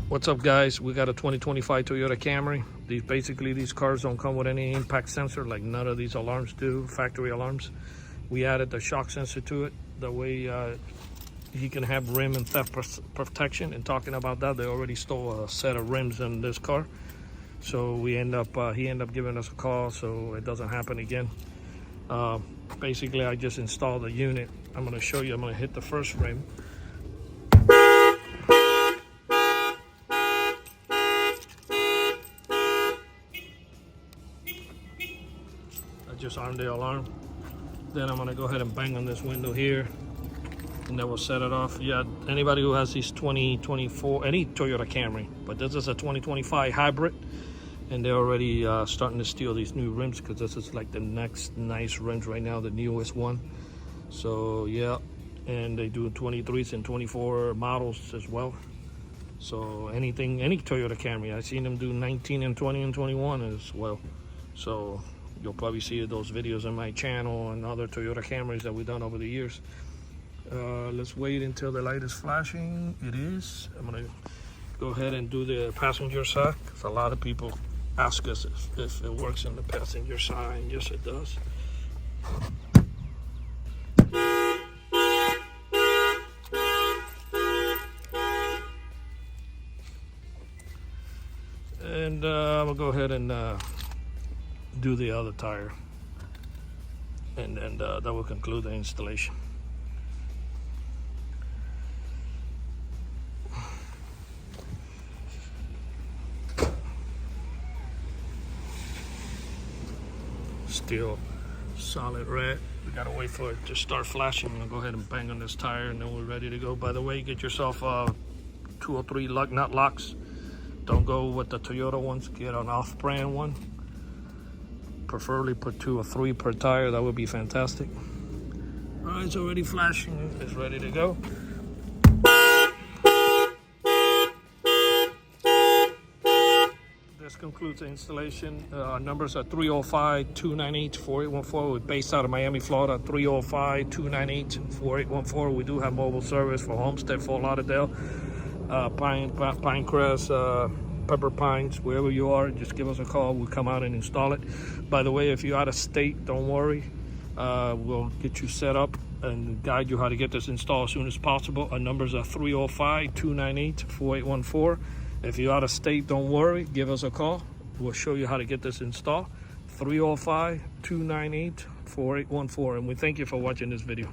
What's up, guys? We got a 2025 Toyota Camry. These cars don't come with any impact sensor, like none of these alarms do, factory alarms. We added the shock sensor to it. That way he can have rim and theft protection. And talking about that, they already stole a set of rims in this car. So he ended up giving us a call so it doesn't happen again. Basically, I just installed the unit. I'm gonna show you. I'm gonna hit the first rim. Just arm the alarm. Then I'm gonna go ahead and bang on this window here, and that will set it off. Yeah, anybody who has these 2024, any Toyota Camry, but this is a 2025 hybrid, and they're already starting to steal these new rims because this is like the next nice rims right now, the newest one. So yeah, and they do 23s and 24 models as well. So any Toyota Camry, I've seen them do 19 and 20 and 21 as well. So you'll probably see those videos on my channel and other Toyota Camrys that we've done over the years. Let's wait until the light is flashing. It is. I'm gonna go ahead and do the passenger side, because a lot of people ask us if it works on the passenger side, and yes, it does. And I'm gonna go ahead and do the other tire, and then that will conclude the installation. Still solid red. We gotta wait for it to start flashing. I'll go ahead and bang on this tire, and then we're ready to go. By the way, get yourself 2 or 3 nut locks. Don't go with the Toyota ones, get an off-brand one. Preferably put 2 or 3 per tire. That would be fantastic. All right, it's already flashing. It's ready to go. This concludes the installation. Our numbers are 305-298-4814. We're based out of Miami, Florida. 305-298-4814. We do have mobile service for Homestead, Fort Lauderdale, Pinecrest, Pepper Pines, wherever you are, just give us a call. We'll come out and install it. By the way, if you're out of state, don't worry. We'll get you set up and guide you how to get this installed as soon as possible. Our numbers are 305-298-4814. If you're out of state, don't worry. Give us a call. We'll show you how to get this installed. 305-298-4814. And we thank you for watching this video.